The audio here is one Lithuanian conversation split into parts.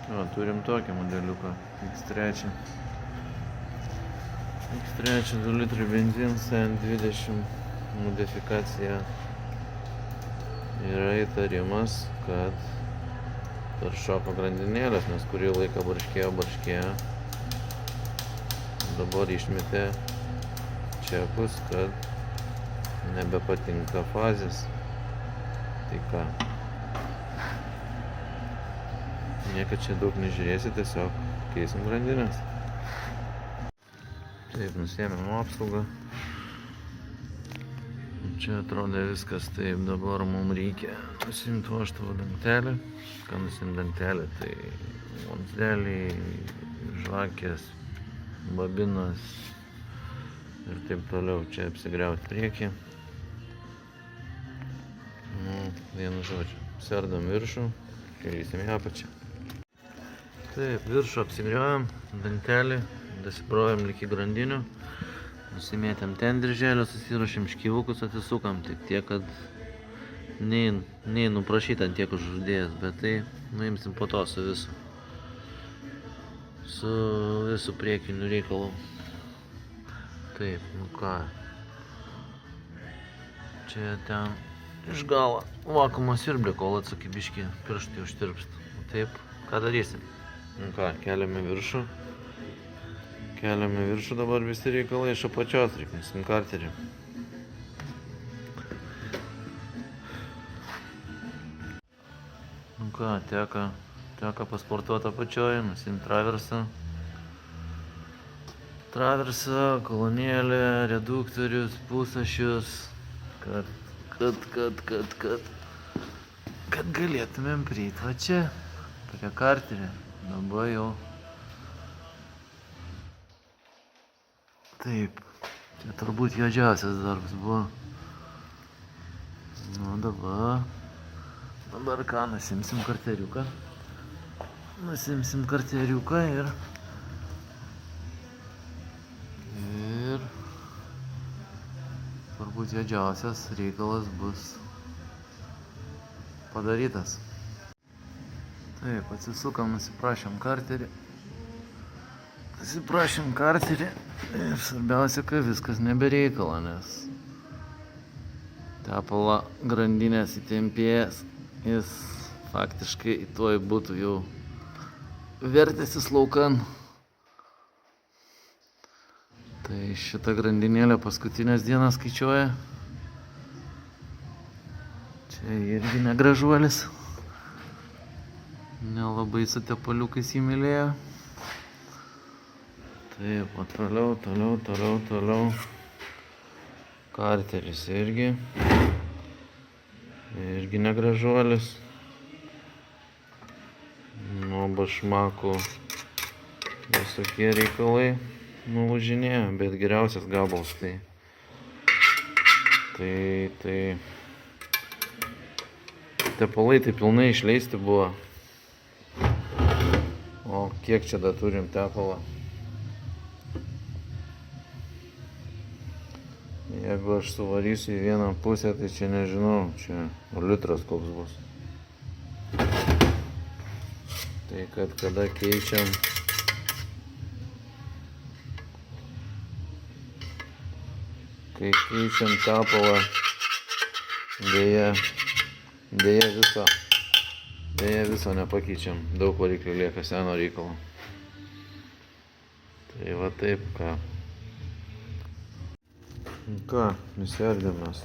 O, turim tokį modeliuką X3. X3 2 litrai benzinas N20 modifikacija. Yra įtarimas, kad per šoko grandinėlės, nes kurį laiką barškėjo. Dabar išmetė čekus, kad nebepatinka fazės. Tai ką? Niekad čia daug nežiūrėsi, tiesiog keisim grandinės. Taip, nusiėmėm apsaugą. Čia atrodo viskas taip, dabar mums reikia nusimti vožtuvo dangtelį. Ką nusimt dangtelį, tai vamzdeliai, žvakės, babinas ir taip toliau. Čia apsigriauti priekį. Vienu žodžiu, serdam viršų, kelysim į apačią. Taip, viršų apsigriaujam, dangtelį, dasibrovėm iki grandinių. Nusimėtėm ten dirželio, susiruošėm škyvukus, atsisukam, tik tiek, kad nei nuprašyt ant tiek uždėjęs, bet tai nuimsim po to su visu priekiniu reikalu. Taip, nu ką, čia ten iš galo vakuumo siurblį, kol atsuki biškį pirštai užtirpst. Taip, ką darysim? Nu ką, keliame viršų. Keliame viršų, dabar visi reikalai iš apačios, reikia karterį. Nu ką, teka pasportuoti apačioje, nusimt traversą. Traversą, kolonėlę, reduktorius, pusašius, kad galėtumėm prieit va čia, tokia karterė. Dabar jau taip, čia turbūt juodžiausias darbas buvo. Nu dabar ką, nusimsim karteriuką. Nusimsim karteriuką ir turbūt juodžiausias reikalas bus padarytas. Taip, atsisukam, nusiprašėm karterį. Ir svarbiausia, kad viskas nebereikala, nes tepalą grandinės įtempėjęs, jis faktiškai tuoj būtų jau vertęsis laukan. Tai šita grandinėlė paskutinės dienas skaičiuoja. Čia irgi negražuolis. Nelabai su tepaliukais įmylėjo. Taip, o toliau. Karteris irgi negražuolis. Nuo bašmakų visokie reikalai nulūžinėjo, bet geriausias gabalas tai tepalai tai pilnai išleisti buvo. O kiek čia dar turim tepalą? Jeigu aš suvarysiu į vieną pusę, tai čia nežinau, čia litras koks bus. Tai kad kada keičiam tepalą, dėja viso nepakeičiam, daug variklių lieka seno reikalo. Tai va taip ką. Ką, nusiardėm mes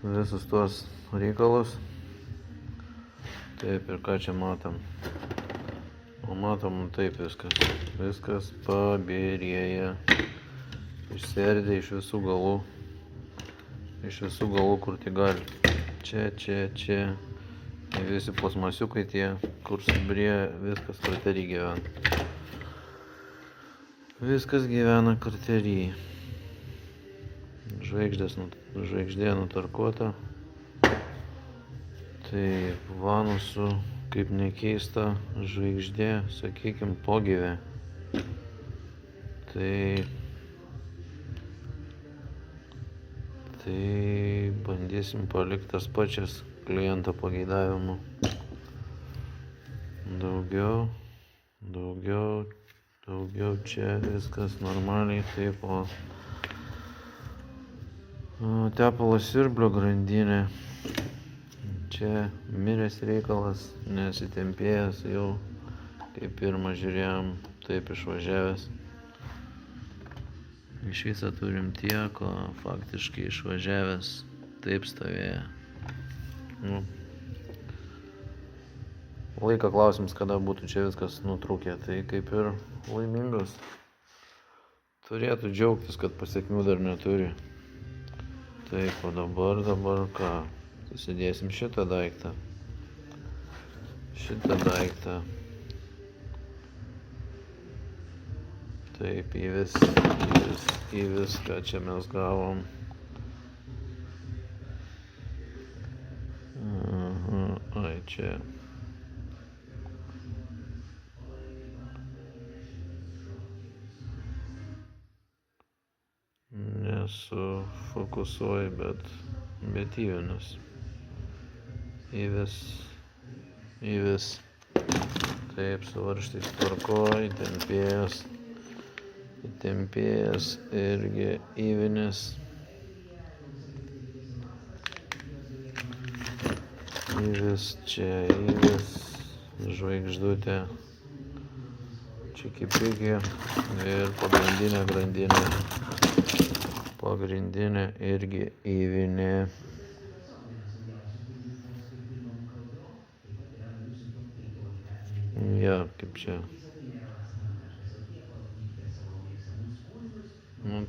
visus tuos reikalus. Taip, ir ką čia matom? O matom taip viskas pabirėja. Išsiardė iš visų galų, kur tik gali. Čia. Visi plasmasiukai tie, kur subirėja, viskas karterį gyvena. Viskas gyvena karterį. Žvaigždė nutarkuota. Tai vanusų, kaip nekeista, žvaigždė, sakykim, pogyvė. Tai bandysim palikti tas pačias kliento pageidavimų. daugiau, čia viskas normaliai, taip, o tepalo siurblio grandinė. Čia miręs reikalas, nesitempėjęs jau, kaip pirmą žiūrėjom, taip išvažiavęs. Iš viso turim tiek, o faktiškai išvažiavęs taip stovėjo. Laiko klausimas, kada būtų čia viskas nutrūkę, tai kaip ir laimingas. Turėtų džiaugtis, kad pasiekmių dar neturi. Taip, o dabar ką? Susidėsim šitą daiktą. Taip, į viską čia mes gavom. Ai, čia. Nesufokusuoju, bet įvenus. Įvis. Taip, su varžtais tvarkoj, įtempėjęs irgi įvinis. Čia įvis, žvaigždutė, čiki-piki ir pagrindinė irgi įvinė. Ja, kaip čia.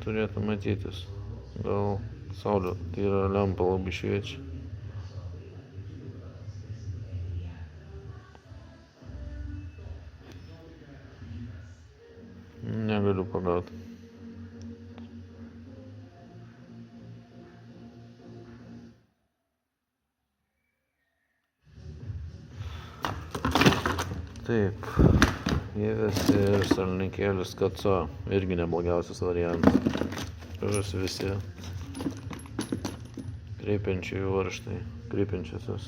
Turėtų matytis. Gal saulė, tai yra lempa labai šviečia. Negaliu pagauti. Taip, įves ir salnikėlis kaco, irgi neblogiausias variantas. Žus visi kreipiančiųjų varžtai, kreipiančiosios.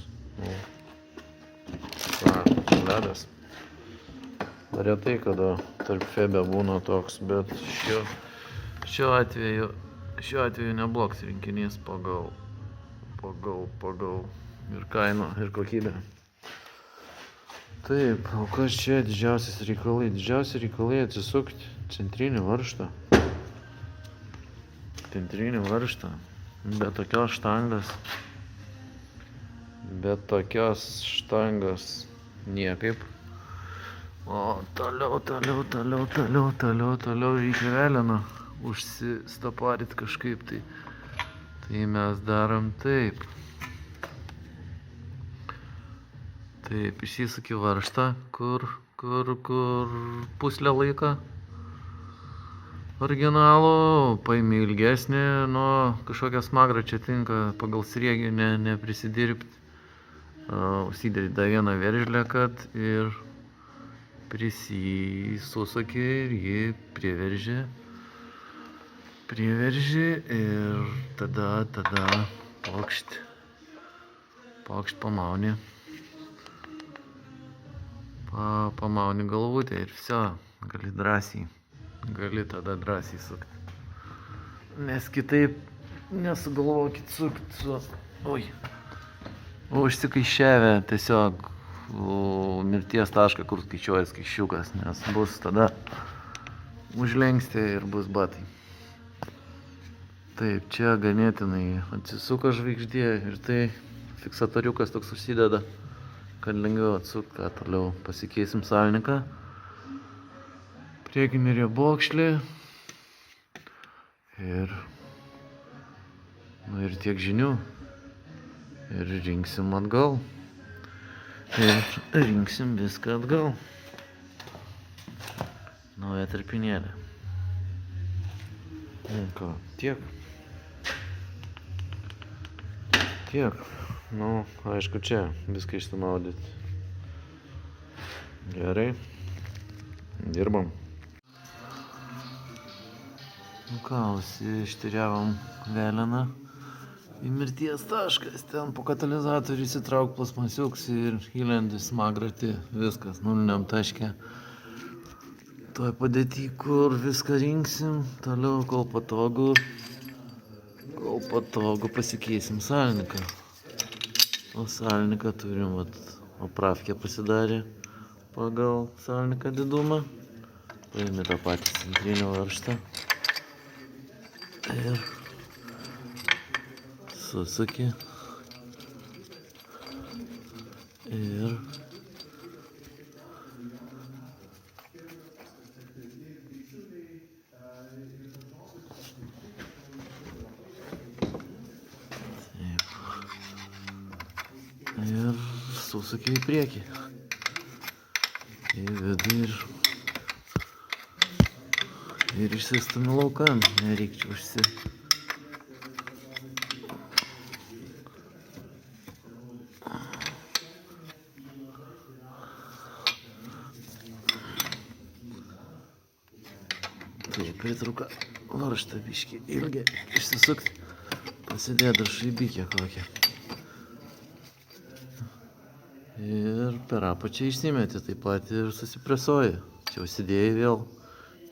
Čia ledas. Retai, kada tarp febe būna toks, bet šiuo atveju neblogs rinkinys pagal ir kainą, ir kokybę. Taip, o kas čia didžiausias reikalai? Didžiausi reikalai atsisukti centrinį varžtą. Be tokios štangos niekaip. O toliau reikia veleno užsistaparit kažkaip tai. Tai mes darom taip. Taip, išsisuki varžtą, kur puslę laiko originalų, paimi ilgesnį, kažkokią smagrą čia tinka pagal sriegį neprisidirbti. Užsidedi dar vieną veržlę, kad ir prisisuki ir jį priverži ir tada pokšt pamauni. Pamauni galvutę ir viso, gali tada drąsiai sukti. Nes kitaip nesugalvokit sukti su, užsikaiščiavę tiesiog mirties tašką, kur skaičiuoja skaičiukas, nes bus tada užlenksti ir bus batai. Taip, čia ganėtinai atsisuka žvaigždė ir tai fiksatoriukas toks užsideda, kad lengviau atsukti, ką toliau pasikeisim salniką. Priekinį riebokšlį ir tiek žinių. Ir rinksim atgal. Ir rinksim viską atgal. Nauja tarpinėlė. Ką, tiek. Aišku, čia viską išsimaudyti. Gerai. Dirbam. Ką, ištyriavom veleną. į mirties taškas, ten po katalizatorių įsitrauk plasmasiuks ir įlendi smagratį, viskas nuliniam taške. Toj padėty, kur viską rinksim, toliau kol patogu pasikeisim salniką. O salniką turim, opravkę pasidarė pagal salniką didumą. Paėmė tą patį centrinį varžtą ir susuki ir susuki į priekį, į vidų ir išsistumi laukan, nereikčiau Taip, pritruka varžtą biškį ilgį išsisukti, pasidėt dar šaibykę kokią. Ir per apačią išsimeti, taip pat ir susipresuoji. Čia užsidėjai vėl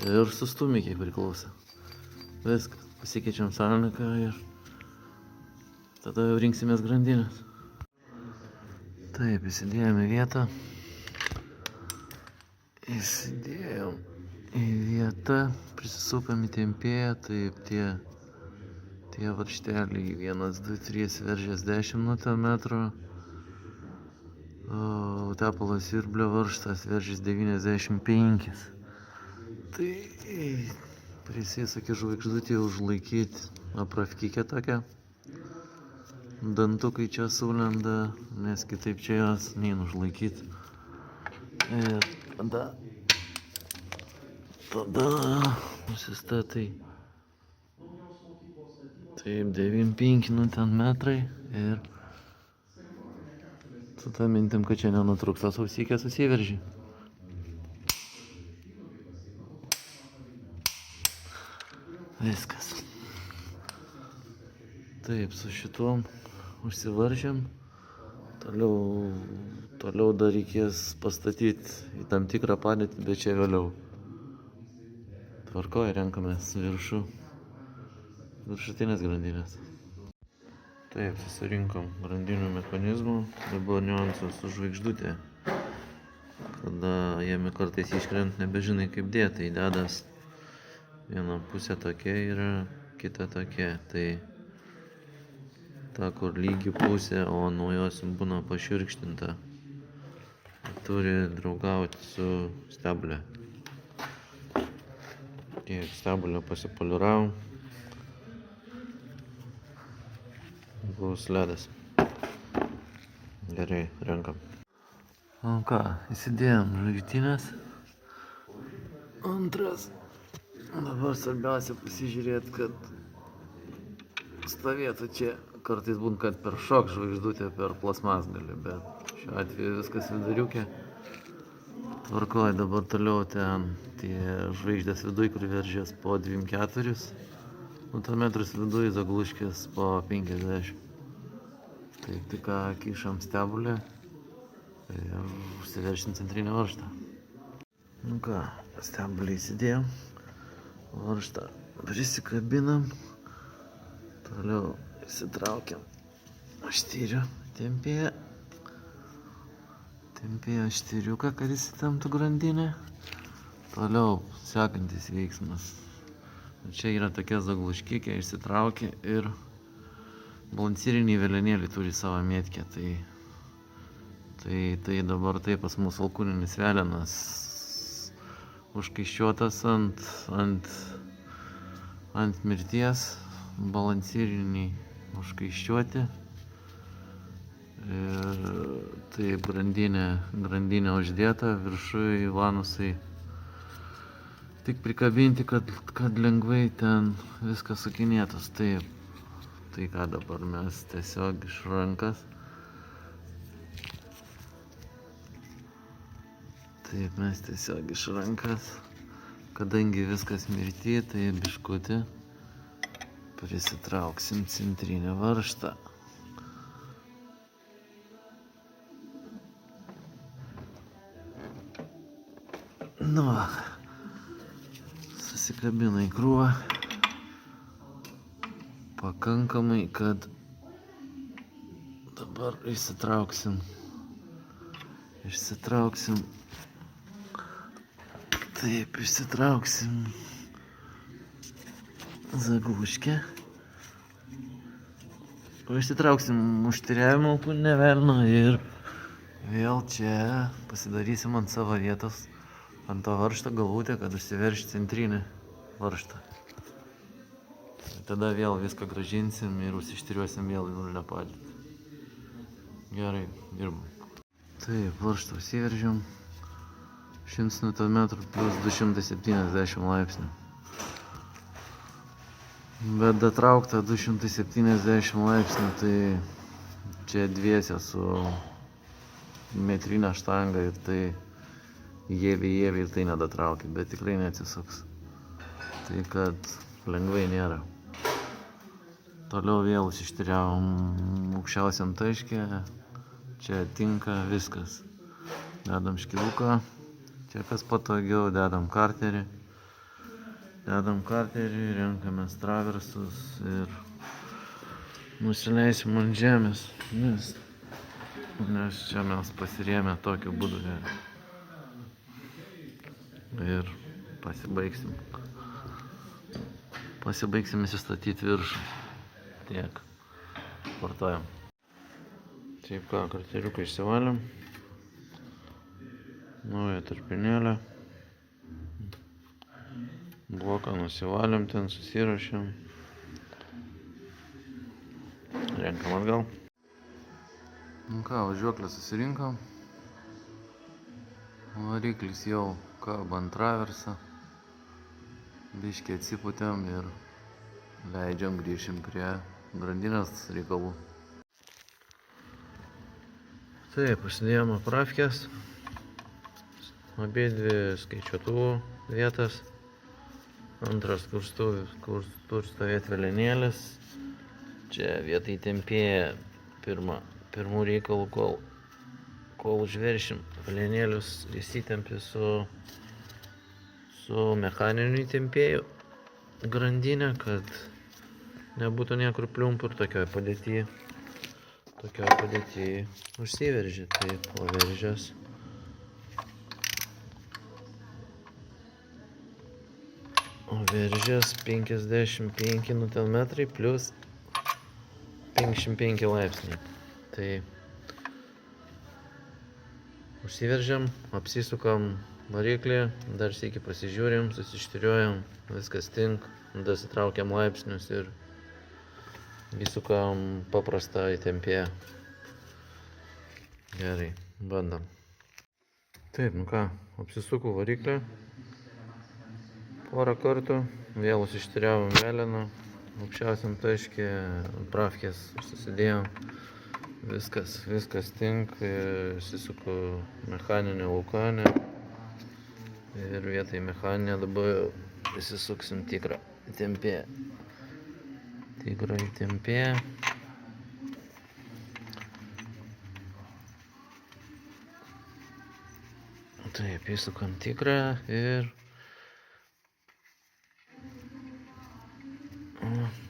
ir sustumi, kiek priklauso. Viskas, pasikeičiam salniką ir tada jau rinksimės grandinės. Taip, įsidėjom į vietą. Įsidėjom į vietą, prisisukam įtempėję, taip tie varžteliai 1, 2, 3 veržės 10 Nm. O tepalo siurblio varžtas veržys 95. Tai prisisakė žvaigždutį užlaikyti apravkykę tokią. Dantukai čia sulenda, nes kitaip čia jos neužlaikyti. Ir tada nusistatai. Taip, 95 ten metrai ir su ta mintim, kad čia nenutrūks tas ausikė susiverži. Viskas. Taip, su šituom užsivaržėm. Toliau dar reikės pastatyti į tam tikrą padėtį, bet čia vėliau. Tvarkoj, renkamės viršutinės grandinės. Taip, susirinkom grandinių mechanizmų, dabar niuansas su žvaigždutė. Kada jame kartais iškrent, nebežinai kaip dėti, tai dedas viena pusė tokia yra, kita tokia. Tai ta, kur lygi pusė, o nuo jos būna pašiurkštinta, turi draugauti su steblė. Tiek steblę pasipoliravom. Bus ledas. Gerai, renkam. O ką, įsidėjom žvaigždines. Antras. Dabar svarbiausia pasižiūrėti, kad stovėtų čia. Kartais būna, kad per šok žvaigždutė, per plasmasgalį, bet šiuo atveju viskas viduriukė. Tvarkoj, dabar toliau ten tie žvaigždės viduj, kur veržės po 2,4 Nm viduj, zagluškės po 50. Taip, tik ką kišam steblę ir užsiveršim centrinį varžtą. Nu ką, steblę įsidėjom, varžtą prisikabinam, toliau įsitraukiam aštyrių, tempėję aštyriuką, kad įsitemptų grandinę. Toliau sekantis veiksmas. Čia yra tokia zagluškikė, išsitraukia ir balansyriniai velenėliai turi savo mėtkę. Tai dabar taip pas mūsų alkūninis velenas užkaiščiuotas ant mirties, balansyriniai užkaiščiuoti. Ir taip grandinė uždėta, viršui vanusai tik prikabinti, kad lengvai ten viskas sukinėtos. Taip, tai ką dabar mes tiesiog iš rankas. Taip, mes tiesiog iš rankas, kadangi viskas mirti, tai biškutį Prisitrauksim centrinį varžtą. Nu va, susikabina į krūvą pakankamai, kad dabar išsitrauksim zagluškę. O išsitrauksim užtiriavimo alkūninę velną ir vėl čia pasidarysim ant savo vietos, ant to varžto galvutę, kad užsiverš centrinį varžtą. Tada vėl viską grąžinsim ir užsištiriuosim vėl į nulinę padėtį. Gerai, dirbam. Taip, varžtą užsiveržiam. 100 Nm plus 270 laipsnių. Bet datraukta 270 laipsnių, tai čia dviese su metrinė štanga ir tai jėvi ir tai nedatraukia, bet tikrai neatsisuks. Tai kad lengvai nėra. Toliau vėl ištiriavom aukščiausiam taške, čia tinka viskas. Dedam škiluką, čia kas patogiau, dedam karterį, renkamės traversus ir nusileisim ant žemės, nes čia mes pasirėmę tokiu būdu ir pasibaigsim įsistatyti viršų. Tiek, vartojam. Taip ką, karteriuką išsivalėm, naują tarpinėlę, bloką nusivalėm, ten susirašėm, renkam atgal. Nu ką, važiuoklę susirinkom, variklis jau kaba ant traversą, biškį atsipūtėm ir leidžiam, grįšim prie grandinės reikalų. Taip, pasidėjom aprafkės, abidvi skaičiuotuvų vietas, antras kur stovėt velenėlis, čia vietoj tempėja pirmų reikalų, kol užveršim velenėlius, įsitempi su mechaniniu tempėju grandinę, kad nebūtų niekur pliumpų ir tokioj padėtyje užsiveržė. Taip, o veržės 55 Nm plus 55 laipsniai. Tai užsiveržiam, apsisukam variklį, dar sykį pasižiūrim, susištiriuojam, viskas tink, dasitraukiam laipsnius ir įsukam paprastą įtempėją. Gerai, bandom. Taip, nu ką, apsisuku variklį porą kartų, vėl užsištiriavom veleną, aukščiausiam taške pravkės susidėjom, viskas tink, įsisuku mechaninę laukanę ir vietoj mechaninę dabar įsisuksim tikrą įtempėją. Taip, įsukam tikrą ir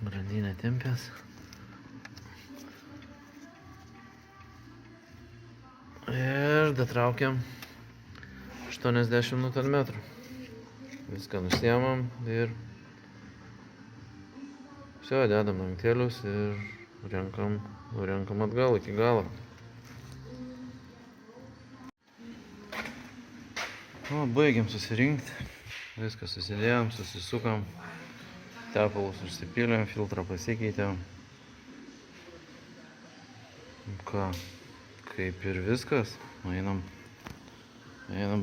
grandinė tempės. Ir datraukiam 80 Nm. Viską nusiemam ir все, dedam dangtelius ir renkam atgal iki galo. Nu, baigiam susirinkti, viską susidėjom, susisukam, tepalus užsipylėm, filtrą pasikeitėm. Ką, kaip ir viskas, einam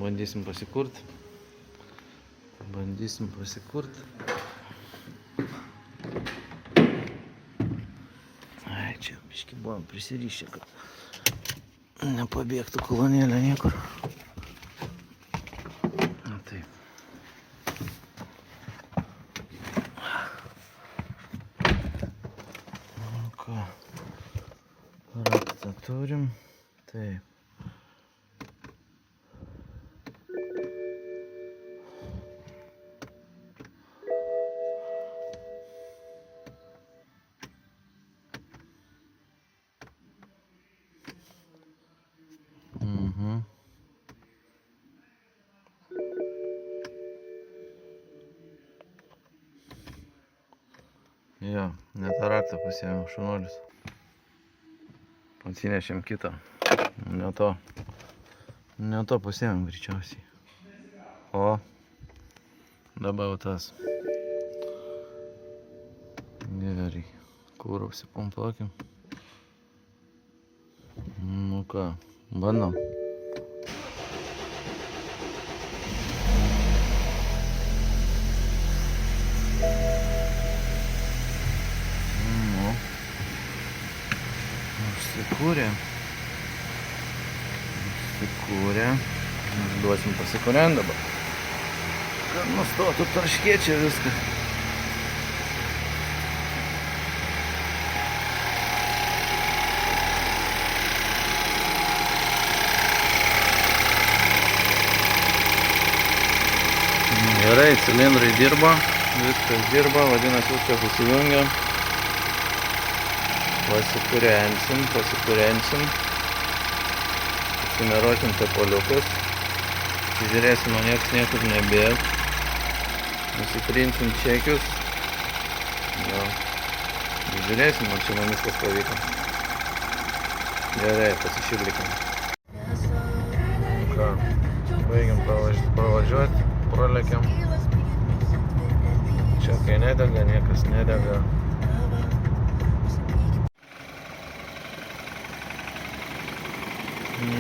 bandysim pasikurti. Čia biškį buvom prisirišę, kad nepabėgtų kolonėlė niekur. Taip. turim. Taip. Jo, net raktą pasiėmiau, šunuolis. Atsinešėm kitą. Ne to pasiėmėm greičiausiai. O, dabar jau tas. Gerai, kurą užsipumpuokim. Nu ką, bandom. Užsikūrė. Duosim pasikūrent dabar. Kad nustotų tarškėt čia viską. Gerai, cilindrai dirba. Viskas dirba, vadinasi viskas susijungia. Pasikūrensim. Sumeruosim tepoliukus. Žiūrėsim, o nieks niekur nebėg. Nusitrinsim čekius. Jo. Žiūrėsim, ar čia man viskas pavyko. Gerai, pasišildykim. Ką, baigiam pravažiuoti, pralekiam. Čekai nedega, niekas nedega.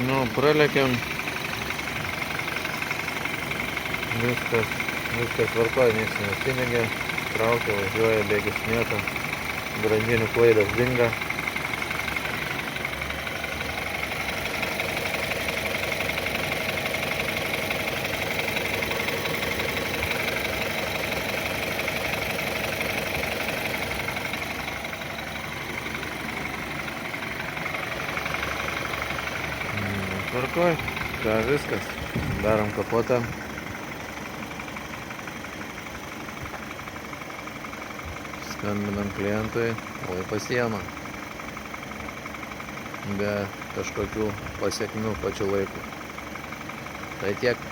Nu, pralekiam. Viskas tvarkoja, nieks nesinegė. Traukia, važiuoja, bėgis nieko. Grandinių klaidas dinga. Tvarkoj, ką viskas. Darom kapotą. Skambinam klientui, oi pasiema. Be kažkokių pasiekmių pačiu laiku. Tai tiek.